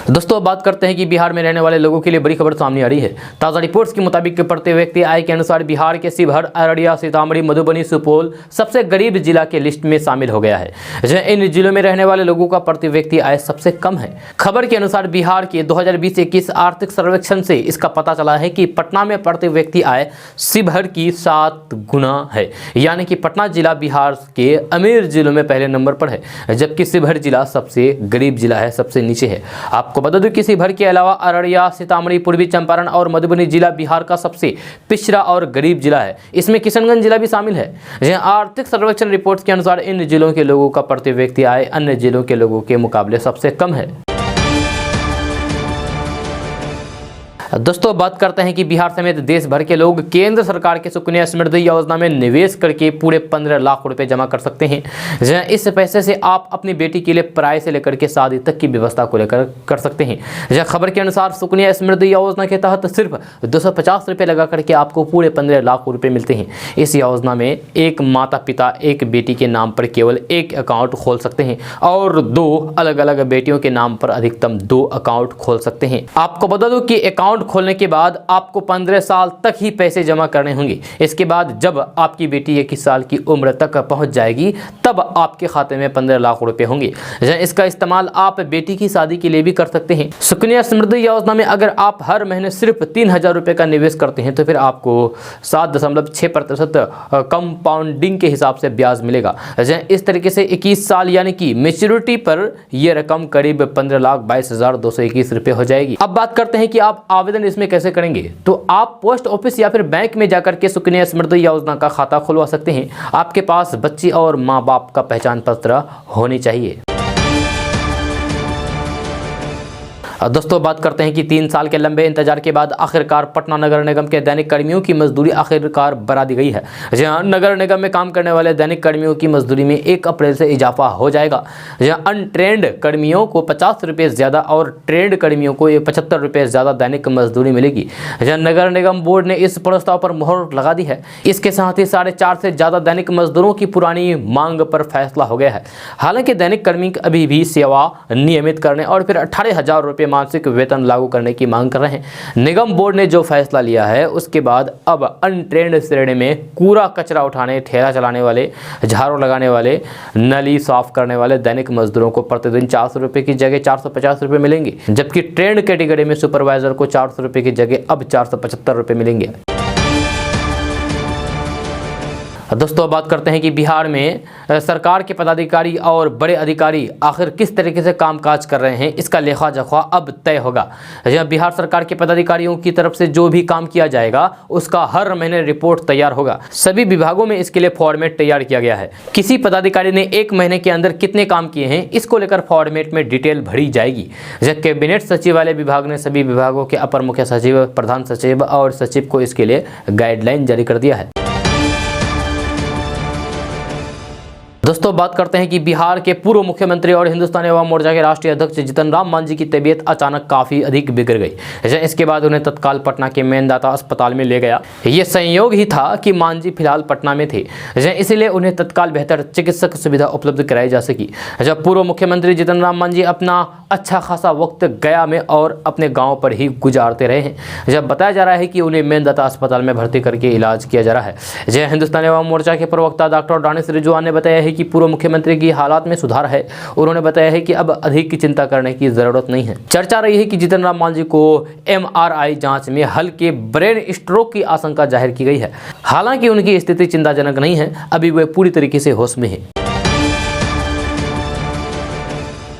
दोस्तों अब बात करते हैं कि बिहार में रहने वाले लोगों के लिए बड़ी खबर सामने आ रही है। ताज़ा रिपोर्ट्स के मुताबिक पढ़ते व्यक्ति आय के अनुसार बिहार के शिवहर, अररिया, सीतामढ़ी, मधुबनी, सुपौल सबसे गरीब जिला के लिस्ट में शामिल हो गया है। इन जिलों में रहने वाले लोगों का प्रति व्यक्ति आय सबसे कम है। खबर के अनुसार बिहार के 2020-21 आर्थिक सर्वेक्षण से इसका पता चला है कि पटना में प्रति व्यक्ति आय शिवहर की 7 गुना है। यानी कि पटना जिला बिहार के अमीर जिलों में पहले नंबर पर है, जबकि शिवहर जिला सबसे गरीब जिला है, सबसे नीचे है। आपको बता दूं कि शिवहर के अलावा अररिया, सीतामढ़ी, पूर्वी चंपारण और मधुबनी जिला बिहार का सबसे पिछड़ा और गरीब जिला है। इसमें किशनगंज जिला भी शामिल है। जहां आर्थिक सर्वेक्षण रिपोर्ट के अनुसार इन जिलों के लोगों का प्रति व्यक्ति आय अन्य जिलों के लोगों के मुकाबले सबसे कम है। दोस्तों बात करते हैं कि बिहार समेत देश भर के लोग केंद्र सरकार के सुकन्या समृद्धि योजना में निवेश करके पूरे 15 लाख रुपए जमा कर सकते हैं। जहां इस पैसे से आप अपनी बेटी के लिए पढ़ाई से लेकर के शादी तक की व्यवस्था को लेकर कर सकते हैं। जहां खबर के अनुसार सुकन्या समृद्धि योजना के तहत सिर्फ 250 रुपये लगा करके आपको पूरे 15 लाख रुपए मिलते हैं। इस योजना में एक माता पिता एक बेटी के नाम पर केवल एक अकाउंट खोल सकते हैं और 2 अलग अलग बेटियों के नाम पर अधिकतम 2 अकाउंट खोल सकते हैं। आपको बता दूं कि अकाउंट खोलने के बाद आपको 15 साल तक ही पैसे जमा करने होंगे। इसके बाद जब आपकी बेटी 21 साल की उम्र तक पहुंच जाएगी तब आपके खाते में 15 लाख रुपए होंगे। इसका इस्तेमाल आप बेटी की शादी के लिए भी कर सकते हैं। सुकन्या समृद्धि योजना में अगर आप हर महीने सिर्फ 3000 रुपए का निवेश करते हैं तो फिर आपको 7.6% कंपाउंडिंग के हिसाब से ब्याज मिलेगा। इस तरीके से 21 साल यानी कि मैच्योरिटी पर यह रकम करीब 15,22,221 रुपए हो जाएगी। अब बात करते हैं कि आप आवेदन इसमें कैसे करेंगे। तो आप पोस्ट ऑफिस या फिर बैंक में जाकर के सुकन्या समृद्धि योजना का खाता खुलवा सकते हैं। आपके पास बच्ची और माँ बाप का पहचान पत्र होनी चाहिए। दोस्तों बात करते हैं कि 3 साल के लंबे इंतजार के बाद आखिरकार पटना नगर निगम के दैनिक कर्मियों की मजदूरी आखिरकार बढ़ा दी गई है। जहां नगर निगम में काम करने वाले दैनिक कर्मियों की मजदूरी में 1 अप्रैल से इजाफा हो जाएगा। जहां अनट्रेंड कर्मियों को 50 रुपये ज़्यादा और ट्रेंड कर्मियों को 75 रुपये ज़्यादा दैनिक मजदूरी मिलेगी। जहां नगर निगम बोर्ड ने इस प्रस्ताव पर मुहर लगा दी है। इसके साथ ही 4.5 से ज़्यादा दैनिक मजदूरों की पुरानी मांग पर फैसला हो गया है। हालांकि दैनिक कर्मी अभी भी सेवा नियमित करने और फिर 18,000 रुपये मासिक वेतन लागू करने की मांग कर रहे हैं। निगम बोर्ड ने जो फैसला लिया है उसके बाद अब अनट्रेंड श्रेणी में कूड़ा कचरा उठाने, ठेला चलाने वाले, झाड़ू लगाने वाले, नली साफ करने वाले दैनिक मजदूरों को प्रतिदिन 400 रुपये की जगह 450 रुपये मिलेंगे। जबकि ट्रेंड कैटेगरी में सुपरवाइजर को 400 रुपये की जगह अब 475 रुपये मिलेंगे। दोस्तों बात करते हैं कि बिहार में सरकार के पदाधिकारी और बड़े अधिकारी आखिर किस तरीके से कामकाज कर रहे हैं, इसका लेखा जोखा अब तय होगा। बिहार सरकार के पदाधिकारियों की तरफ से जो भी काम किया जाएगा उसका हर महीने रिपोर्ट तैयार होगा। सभी विभागों में इसके लिए फॉर्मेट तैयार किया गया है। किसी पदाधिकारी ने 1 महीने के अंदर कितने काम किए हैं इसको लेकर फॉर्मेट में डिटेल भरी जाएगी। कैबिनेट सचिवालय विभाग ने सभी विभागों के अपर मुख्य सचिव, प्रधान सचिव और सचिव को इसके लिए गाइडलाइन जारी कर दिया है। दोस्तों बात करते हैं कि बिहार के पूर्व मुख्यमंत्री और हिंदुस्तानी अवाम मोर्चा के राष्ट्रीय अध्यक्ष जीतन राम मांझी की तबीयत अचानक काफी अधिक बिगड़ गई। इसके बाद उन्हें तत्काल पटना के मेदांता अस्पताल में ले गया। ये संयोग ही था कि मांझी फिलहाल पटना में थे, इसलिए उन्हें तत्काल बेहतर चिकित्सक सुविधा उपलब्ध कराई जा सकी। जब पूर्व मुख्यमंत्री जीतन राम मांझी अपना अच्छा खासा वक्त गया में और अपने गाँव पर ही गुजारते रहे हैं। जब बताया जा रहा है कि उन्हें मेदांता अस्पताल में भर्ती करके इलाज किया जा रहा है। हिंदुस्तानी अवाम मोर्चा के प्रवक्ता डॉक्टर दानिश रिजवान ने बताया है कि पूर्व मुख्यमंत्री की हालात में सुधार है। उन्होंने बताया है कि अब अधिक चिंता करने की जरूरत नहीं है। चर्चा रही है कि जीतन राम मांझी को MRI जांच में हल्के ब्रेन स्ट्रोक की आशंका जाहिर की गई है। हालांकि उनकी स्थिति चिंताजनक नहीं है, अभी वे पूरी तरीके से होश में है।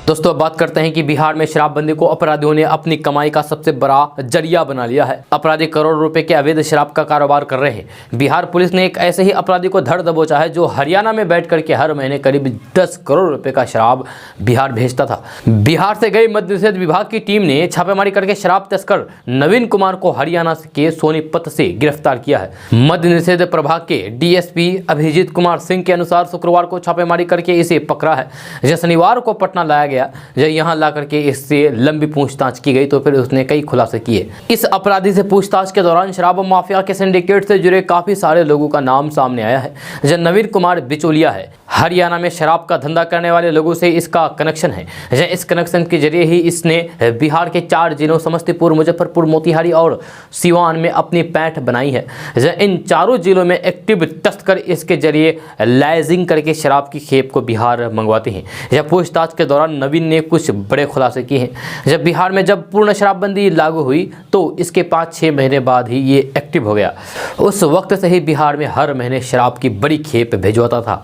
दोस्तों बात करते हैं कि बिहार में शराबबंदी को अपराधियों ने अपनी कमाई का सबसे बड़ा जरिया बना लिया है। अपराधी करोड़ रुपए के अवैध शराब का कारोबार कर रहे हैं। बिहार पुलिस ने एक ऐसे ही अपराधी को धर दबोचा है जो हरियाणा में बैठ करके हर महीने करीब 10 करोड़ रुपए का शराब बिहार भेजता था। बिहार से गई मद्य निषेध विभाग की टीम ने छापेमारी करके शराब तस्कर नवीन कुमार को हरियाणा के सोनीपत से गिरफ्तार किया है। मद्य निषेध प्रभाग के DSP अभिजीत कुमार सिंह के अनुसार शुक्रवार को छापेमारी करके इसे पकड़ा है। शनिवार को पटना लाया गया। जब यहां लाकर के इससे लंबी पूछताछ की गई तो फिर उसने कई खुलासे किए। इस अपराधी से पूछताछ के दौरान शराब माफिया के सिंडिकेट से जुड़े काफी सारे लोगों का नाम सामने आया है। जब नवीन कुमार बिचौलिया है। हरियाणा में शराब का धंधा करने वाले लोगों से इसका कनेक्शन है। इस कनेक्शन के जरिए ही इसने बिहार के 4 जिलों समस्तीपुर, मुजफ्फरपुर, मोतिहारी और सिवान में अपनी पैठ बनाई है। इन चारों जिलों में एक्टिव तस्कर इसके जरिए लाइजिंग करके शराब की खेप को बिहार मंगवाते हैं। जब पूछताछ के दौरान नवीन ने कुछ बड़े खुलासे किए हैं। जब बिहार में जब पूर्ण शराबबंदी लागू हुई तो इसके 5-6 महीने बाद ही ये एक्टिव हो गया। उस वक्त से ही बिहार में हर महीने शराब की बड़ी खेप भिजवाता था।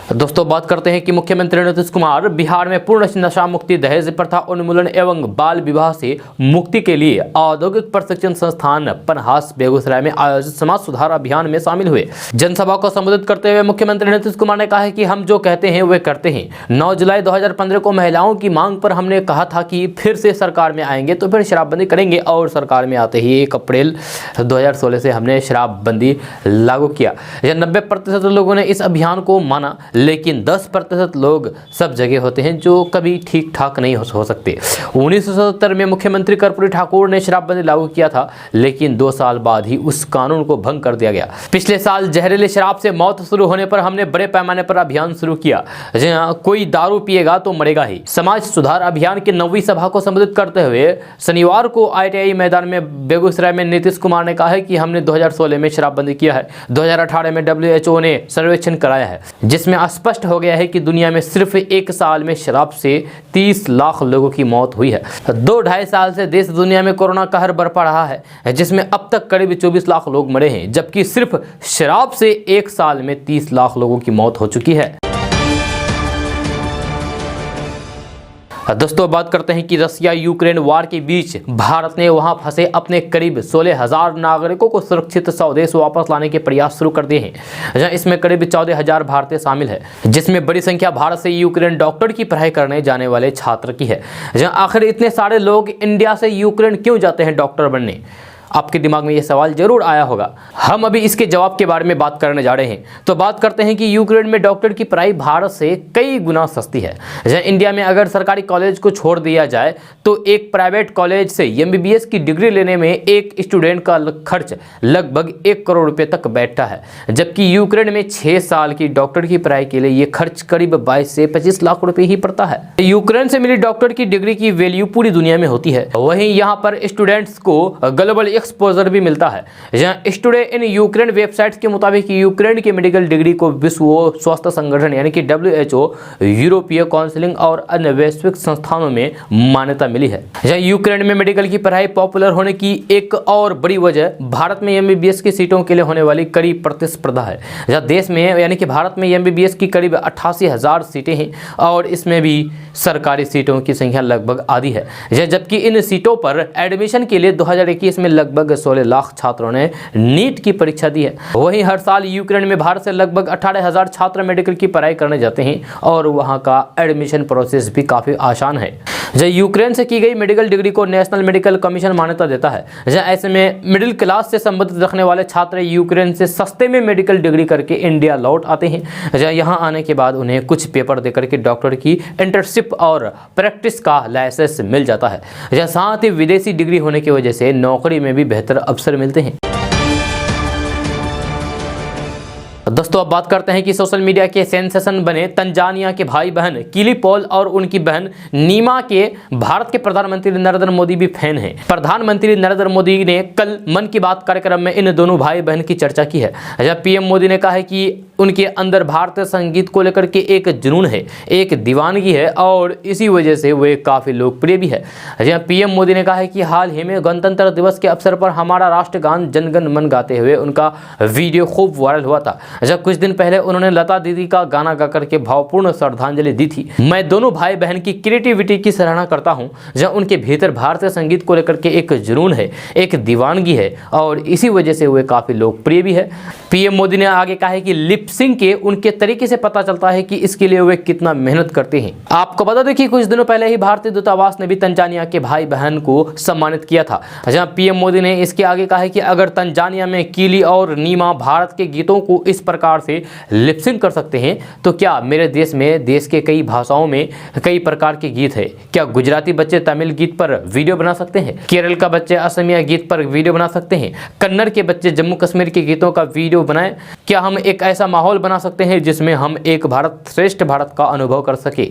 दोस्तों बात करते हैं कि मुख्यमंत्री नीतीश कुमार बिहार में पूर्ण नशा मुक्ति, दहेज प्रथा उन्मूलन एवं बाल विवाह से मुक्ति के लिए औद्योगिक प्रशिक्षण संस्थान पनहास बेगूसराय में आयोजित समाज सुधार अभियान में शामिल हुए। जनसभा को संबोधित करते हुए मुख्यमंत्री नीतीश कुमार ने कहा है कि हम जो कहते हैं वे करते हैं। 9 जुलाई 2015 को महिलाओं की मांग पर हमने कहा था कि फिर से सरकार में आएंगे तो फिर शराबबंदी करेंगे, और सरकार में आते ही 1 अप्रैल 2016 से हमने शराबबंदी लागू किया। 90% लोगों ने इस अभियान को माना, लेकिन 10% लोग सब जगह होते हैं जो कभी ठीक ठाक नहीं हो सकते। 1977 में मुख्यमंत्री कर्पूरी ठाकुर ने शराबबंदी लागू किया था, लेकिन 2 साल बाद ही उस कानून को भंग कर दिया गया। पिछले साल जहरीले शराब से मौत शुरू होने पर हमने बड़े पैमाने पर अभियान शुरू किया। कोई दारू पिएगा तो मरेगा ही। समाज सुधार अभियान की 9वीं सभा को संबोधित करते हुए शनिवार को ITI मैदान में बेगूसराय में नीतीश कुमार ने कहा है कि हमने 2016 में शराबबंदी किया है। 2018 में WHO ने सर्वेक्षण कराया है, जिसमें स्पष्ट हो गया है कि दुनिया में सिर्फ 1 साल में शराब से 30 लाख लोगों की मौत हुई है। 2-2.5 साल से देश दुनिया में कोरोना कहर बरपा रहा है, जिसमें अब तक करीब 24 लाख लोग मरे हैं, जबकि सिर्फ शराब से 1 साल में 30 लाख लोगों की मौत हो चुकी है। दोस्तों बात करते हैं कि रसिया यूक्रेन वार के बीच भारत ने वहां फंसे अपने करीब 16,000 नागरिकों को सुरक्षित स्वदेश वापस लाने के प्रयास शुरू कर दिए हैं, जहां इसमें करीब 14,000 भारतीय शामिल है, जिसमें बड़ी संख्या भारत से यूक्रेन डॉक्टर की पढ़ाई करने जाने वाले छात्र की है। जहां आखिर इतने सारे लोग इंडिया से यूक्रेन क्यों जाते हैं डॉक्टर बनने? आपके दिमाग में यह सवाल जरूर आया होगा। हम अभी इसके जवाब के बारे में बात करने जा रहे हैं। तो बात करते हैं कि यूक्रेन में डॉक्टर की पढ़ाई भारत से कई गुना सस्ती है। जहां इंडिया में अगर सरकारी कॉलेज को छोड़ दिया जाए तो एक प्राइवेट कॉलेज से MBBS की डिग्री लेने में एक स्टूडेंट का खर्च लगभग 1 करोड़ रुपए तक बैठता है, जबकि यूक्रेन में 6 साल की डॉक्टर की पढ़ाई के लिए ये खर्च करीब 22 से 25 लाख रुपए ही पड़ता है। यूक्रेन से मिली डॉक्टर की डिग्री की वैल्यू पूरी दुनिया में होती है। वहीं यहाँ पर स्टूडेंट्स को ग्लोबल एक्सपोजर भी मिलता है। जहां स्टूडे इन यूक्रेन वेबसाइट्स के मुताबिक यूक्रेन की मेडिकल डिग्री को विश्व स्वास्थ्य संगठन यानी कि WHO, यूरोपीय काउंसिलिंग और अन्य वैश्विक संस्थानों में मान्यता मिली है। जहां यूक्रेन में मेडिकल की पढ़ाई पॉपुलर होने की एक और बड़ी वजह भारत में MBBS की सीटों के लिए होने वाली कड़ी प्रतिस्पर्धा है। जहां देश में यानी कि भारत में MBBS की करीब 88,000 सीटें हैं और इसमें भी सरकारी सीटों की संख्या लगभग आधी है। जबकि इन सीटों पर एडमिशन के लिए 2021 में लगभग 16 लाख छात्रों ने नीट की परीक्षा दी है। वहीं हर साल यूक्रेन में भारत से लगभग 18,000 छात्र मेडिकल की पढ़ाई करने जाते हैं और वहां का एडमिशन प्रोसेस भी काफी आसान है। जब यूक्रेन से की गई मेडिकल डिग्री को नेशनल मेडिकल कमीशन मान्यता देता है। ऐसे में मिडिल क्लास से संबंधित रखने वाले छात्र यूक्रेन से सस्ते में मेडिकल डिग्री करके इंडिया लौट आते हैं। यहाँ आने के बाद उन्हें कुछ पेपर देकर के डॉक्टर की इंटर्नशिप और प्रैक्टिस का लाइसेंस मिल जाता है। साथ ही विदेशी डिग्री होने की वजह से नौकरी में भी बेहतर अवसर मिलते हैं। दोस्तों अब बात करते हैं कि सोशल मीडिया के सेंसेशन बने तंजानिया के भाई बहन किली पॉल और उनकी बहन नीमा के भारत के प्रधानमंत्री नरेंद्र मोदी भी फैन हैं। प्रधानमंत्री नरेंद्र मोदी ने कल मन की बात कार्यक्रम में इन दोनों भाई बहन की चर्चा की है। जब PM मोदी ने कहा है कि उनके अंदर भारतीय संगीत को लेकर के एक जुनून है, एक दीवानगी है और इसी वजह से वे काफ़ी लोकप्रिय भी है। जहाँ PM मोदी ने कहा है कि हाल ही में गणतंत्र दिवस के अवसर पर हमारा राष्ट्रगान जन गण मन गाते हुए उनका वीडियो खूब वायरल हुआ था। जब कुछ दिन पहले उन्होंने लता दीदी का गाना गाकर के भावपूर्ण श्रद्धांजलि दी थी। मैं दोनों भाई बहन की क्रिएटिविटी की सराहना करता हूँ, जहाँ उनके भीतर भारतीय संगीत को लेकर के एक जुनून है, एक दीवानगी है और इसी वजह से वे काफ़ी लोकप्रिय भी है। PM मोदी ने आगे कहा है कि लिपसिंग के उनके तरीके से पता चलता है कि इसके लिए वे कितना मेहनत करते हैं। आपको बता दें कि कुछ दिनों पहले ही भारतीय दूतावास ने भी तंजानिया के भाई बहन को सम्मानित किया था। जहां PM मोदी ने इसके आगे कहा है कि अगर तंजानिया में किली और नीमा भारत के गीतों को इस प्रकार से लिपसिंग कर सकते हैं तो क्या मेरे देश में देश के कई भाषाओं में कई प्रकार के गीत है। क्या गुजराती बच्चे तमिल गीत पर वीडियो बना सकते हैं? केरल का बच्चे असमिया गीत पर वीडियो बना सकते हैं? कन्नड़ के बच्चे जम्मू कश्मीर के गीतों का वीडियो बनाएं? क्या हम एक ऐसा माहौल बना सकते हैं जिसमें हम एक भारत श्रेष्ठ भारत का अनुभव कर सके?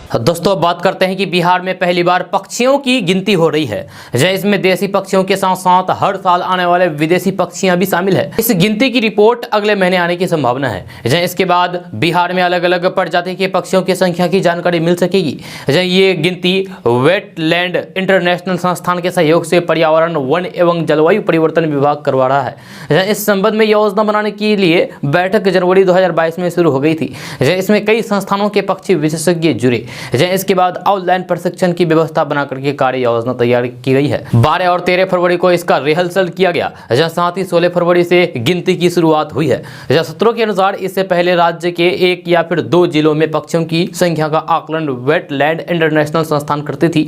दोस्तों अब बात करते हैं कि बिहार में पहली बार पक्षियों की गिनती हो रही है। इसमें देसी पक्षियों के साथ साथ हर साल आने वाले विदेशी पक्षियां भी शामिल है। इस गिनती की रिपोर्ट अगले महीने आने की संभावना है। इसके बाद बिहार में अलग अलग प्रजाति के पक्षियों की संख्या की जानकारी मिल सकेगी। ये गिनती वेटलैंड इंटरनेशनल संस्थान के सहयोग से पर्यावरण, वन एवं जलवायु परिवर्तन विभाग करवा रहा है। इस संबंध में योजना बनाने के लिए बैठक जनवरी 2022 में शुरू हो गई थी। इसमें कई संस्थानों के पक्षी विशेषज्ञ जुड़े। इसके बाद ऑनलाइन प्रशिक्षण की व्यवस्था बना करके कार्य योजना तैयार की गई है। 12 और 13 फरवरी को इसका रिहर्सल किया गया। साथ ही 16 फरवरी से गिनती की शुरुआत हुई है। सूत्रों के अनुसार इससे पहले राज्य के 1 या फिर 2 जिलों में पक्षियों की संख्या का आकलन वेटलैंड इंटरनेशनल संस्थान करती थी।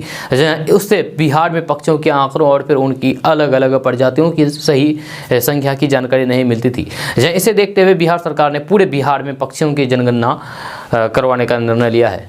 उससे बिहार में पक्षियों के आंकड़ों और फिर उनकी अलग अलग प्रजातियों की सही संख्या की जानकारी नहीं मिलती थी। इसे देखते हुए बिहार सरकार ने पूरे बिहार में पक्षियों की जनगणना करवाने का निर्णय लिया है।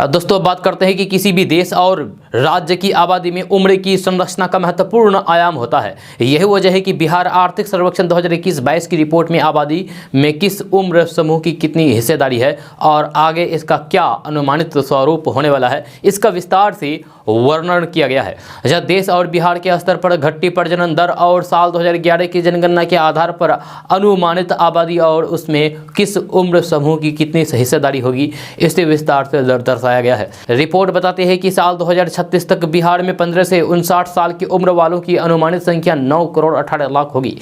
दोस्तों बात करते हैं कि किसी भी देश और राज्य की आबादी में उम्र की संरचना का महत्वपूर्ण आयाम होता है। यही वजह है कि बिहार आर्थिक सर्वेक्षण 2021-22 की रिपोर्ट में आबादी में किस उम्र समूह की कितनी हिस्सेदारी है और आगे इसका क्या अनुमानित स्वरूप होने वाला है, इसका विस्तार से वर्णन किया गया है। देश और बिहार के स्तर पर घटती प्रजनन दर और साल 2011 की जनगणना के आधार पर अनुमानित आबादी और उसमें किस उम्र समूह की कितनी हिस्सेदारी होगी, इसे विस्तार से दर्शाया गया है। रिपोर्ट बताती है कि साल 2036 तक बिहार में 15 से 59 साल की उम्र वालों की अनुमानित संख्या 9 करोड़ 18 लाख होगी।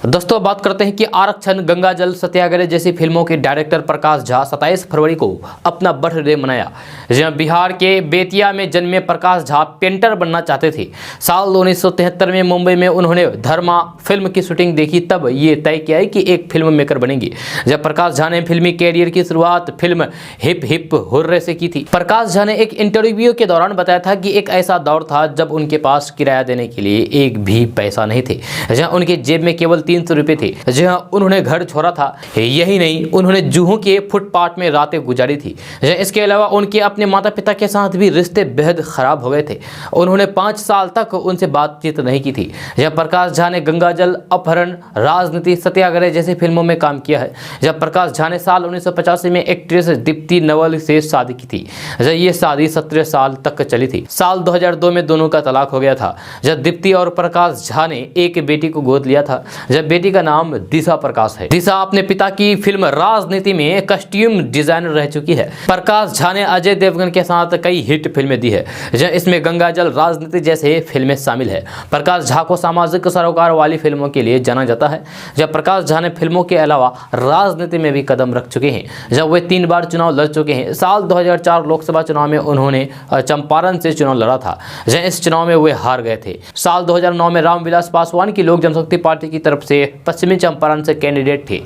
दोस्तों बात करते हैं कि आरक्षण, गंगा जल सत्याग्रह जैसी फिल्मों के डायरेक्टर प्रकाश झा 27 फरवरी को अपना बर्थडे मनाया। बिहार के बेतिया में जन्मे प्रकाश झा पेंटर बनना चाहते थे। साल 1973 में मुंबई में उन्होंने धर्मा फिल्म की शूटिंग देखी, तब ये तय किया कि एक फिल्म मेकर बनेंगे। जब प्रकाश झा ने फिल्मी कैरियर की शुरुआत फिल्म हिप हिप हुर्रे से की थी। प्रकाश झा ने एक इंटरव्यू के दौरान बताया था कि एक ऐसा दौर था जब उनके पास किराया देने के लिए एक भी पैसा नहीं थे। उनके जेब में केवल 300 रुपए थे। जहां उन्होंने घर छोड़ा था। यही नहीं, उन्होंने जुहू के फुटपाथ में रातें गुजारी थी। इसके अलावा उनके अपने माता पिता के साथ भी रिश्ते बेहद खराब हो गए थे। उन्होंने 5 साल तक उनसे बातचीत नहीं की थी। जब प्रकाश झा ने गंगा जल, अपहरण, राजनीति, सत्याग्रह जैसी फिल्मों में काम किया है। जब प्रकाश झा ने साल 1985 में एक्ट्रेस दीप्ति नवल से शादी की थी। ये शादी 17 साल तक चली थी। साल 2002 में दोनों का तलाक हो गया था। जब दीप्ति और प्रकाश झा ने एक बेटी को गोद लिया था। जब बेटी का नाम दिशा प्रकाश है। दिशा अपने पिता की फिल्म राजनीति में कस्ट्यूम डिजाइनर रह चुकी है। प्रकाश झा ने अजय देवगन के साथ कई हिट फिल्में दी है। इसमें गंगा जल, राजनीति जैसे फिल्में शामिल है। प्रकाश झा को सामाजिक सरोकार वाली फिल्मों के लिए जाना जाता है। जब प्रकाश झा ने फिल्मों के अलावा राजनीति में भी कदम रख चुके हैं। जब वे 3 बार चुनाव लड़ चुके हैं। साल 2004 लोकसभा चुनाव में उन्होंने चंपारण से चुनाव लड़ा था। इस चुनाव में वे हार गए थे। साल 2009 में रामविलास पासवान की लोक जनशक्ति पार्टी की तरफ से पश्चिमी चंपारण से कैंडिडेट थे।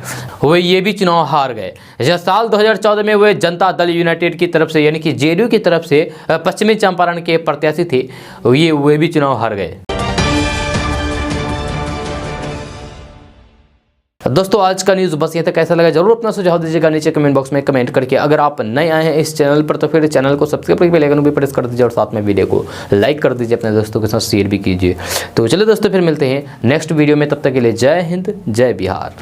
वे ये भी चुनाव हार गए। साल 2014 में वे जनता दल यूनाइटेड की तरफ से यानी कि जेडीयू की तरफ से पश्चिमी चंपारण के प्रत्याशी थे। वे भी चुनाव हार गए। दोस्तों आज का न्यूज़ बस ये तक। कैसा लगा जरूर अपना सुझाव दीजिएगा नीचे कमेंट बॉक्स में कमेंट करके। अगर आप नए आए हैं इस चैनल पर तो फिर चैनल को सब्सक्राइब करके बेल आइकन भी प्रेस कर दीजिए और साथ में वीडियो को लाइक कर दीजिए, अपने दोस्तों के साथ शेयर भी कीजिए। तो चलिए दोस्तों फिर मिलते हैं नेक्स्ट वीडियो में, तब तक के लिए जय हिंद, जय बिहार।